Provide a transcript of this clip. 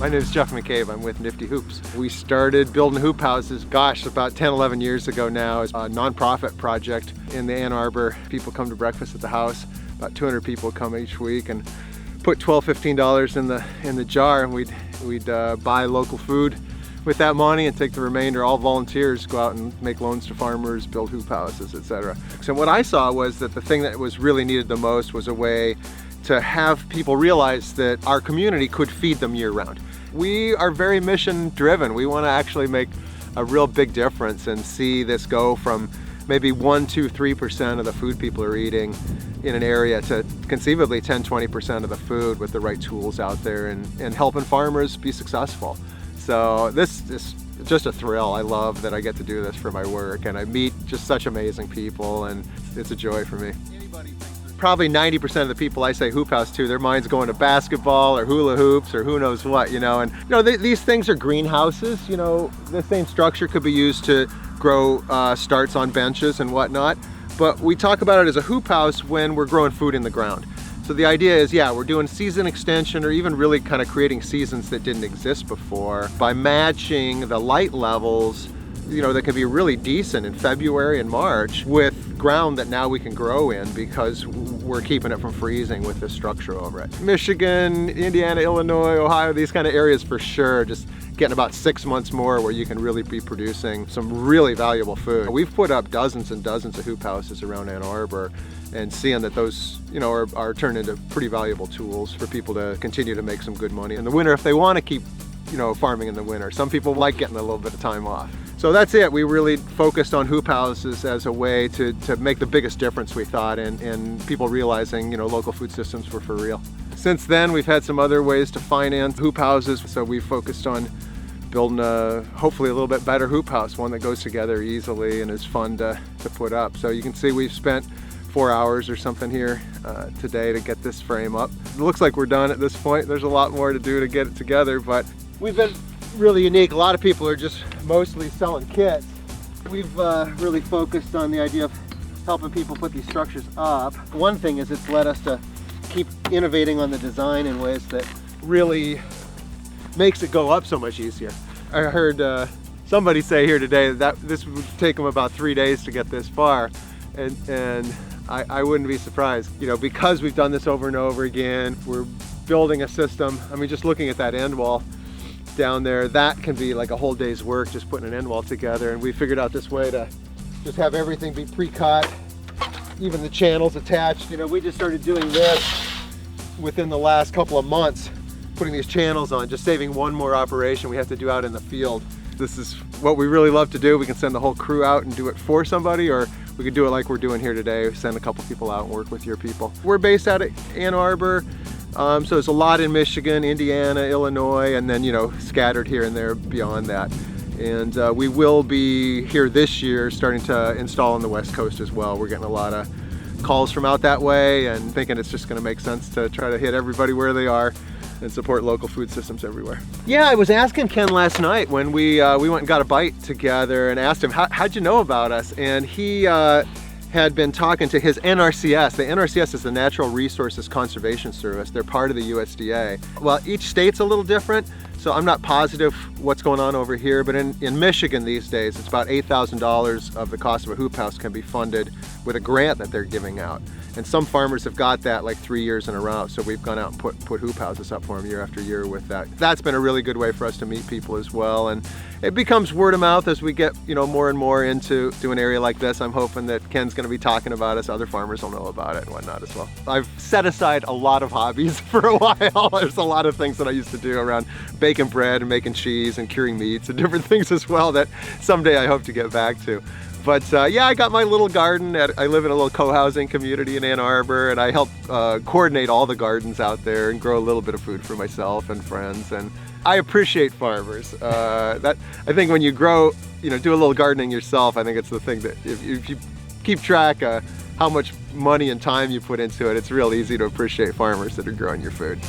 My name is Jeff McCabe. I'm with Nifty Hoops. We started building hoop houses, gosh, about 10, 11 years ago now. It's a nonprofit project in the Ann Arbor. People come to breakfast at the house. About 200 people come each week and put $12, $15 in the jar, and we'd buy local food with that money and take the remainder. All volunteers go out and make loans to farmers, build hoop houses, etc. So what I saw was that the thing that was really needed the most was a way to have people realize that our community could feed them year-round. We are very mission-driven. We want to actually make a real big difference and see this go from maybe 1, 2, 3% of the food people are eating in an area to conceivably 10, 20% of the food with the right tools out there and helping farmers be successful. So this is just a thrill. I love that I get to do this for my work, and I meet just such amazing people, and it's a joy for me. Probably 90% of the people I say hoop house to, their mind's going to basketball or hula hoops or who knows what, and these things are greenhouses. The same structure could be used to grow starts on benches and whatnot, but we talk about it as a hoop house when we're growing food in the ground. So the idea is, yeah, we're doing season extension or even really kind of creating seasons that didn't exist before by matching the light levels, that can be really decent in February and March with ground that now we can grow in because we're keeping it from freezing with this structure over it. Michigan, Indiana, Illinois, Ohio, these kind of areas for sure, just getting about 6 months more where you can really be producing some really valuable food. We've put up dozens and dozens of hoop houses around Ann Arbor and seeing that those, are turned into pretty valuable tools for people to continue to make some good money in the winter if they want to keep, farming in the winter. Some people like getting a little bit of time off. So that's it. We really focused on hoop houses as a way to make the biggest difference, we thought, and people realizing, local food systems were for real. Since then, we've had some other ways to finance hoop houses. So we've focused on building hopefully a little bit better hoop house, one that goes together easily and is fun to put up. So you can see we've spent 4 hours or something here today to get this frame up. It looks like we're done at this point. There's a lot more to do to get it together, but we've been really unique. A lot of people are just mostly selling kits. We've really focused on the idea of helping people put these structures up. One thing is it's led us to keep innovating on the design in ways that really makes it go up so much easier. I heard somebody say here today that this would take them about 3 days to get this far, and I wouldn't be surprised. Because we've done this over and over again, we're building a system. I mean, just looking at that end wall down there, that can be like a whole day's work just putting an end wall together, and we figured out this way to just have everything be pre-cut, even the channels attached. We just started doing this within the last couple of months, putting these channels on, just saving one more operation we have to do out in the field. This is what we really love to do. We can send the whole crew out and do it for somebody, or we could do it like we're doing here today, send a couple people out and work with your people. We're based out of Ann Arbor, so there's a lot in Michigan, Indiana, Illinois, and then, scattered here and there beyond that. And we will be here this year starting to install on the West Coast as well. We're getting a lot of calls from out that way and thinking it's just going to make sense to try to hit everybody where they are and support local food systems everywhere. Yeah, I was asking Ken last night when we went and got a bite together and asked him, how'd you know about us? And he had been talking to his NRCS. The NRCS is the Natural Resources Conservation Service. They're part of the USDA. Well, each state's a little different, so I'm not positive what's going on over here, but in Michigan these days, it's about $8,000 of the cost of a hoop house can be funded with a grant that they're giving out. And some farmers have got that like 3 years in a row, so we've gone out and put hoop houses up for them year after year with that. That's been a really good way for us to meet people as well, and it becomes word of mouth as we get more and more into an area like this. I'm hoping that Ken's going to be talking about us, other farmers will know about it and whatnot as well. I've set aside a lot of hobbies for a while. There's a lot of things that I used to do around baking bread and making cheese and curing meats and different things as well that someday I hope to get back to. But yeah, I got my little garden. I live in a little co-housing community in Ann Arbor, and I help coordinate all the gardens out there and grow a little bit of food for myself and friends. And I appreciate farmers. I think when you grow, do a little gardening yourself, I think it's the thing that if you keep track of how much money and time you put into it, it's real easy to appreciate farmers that are growing your food.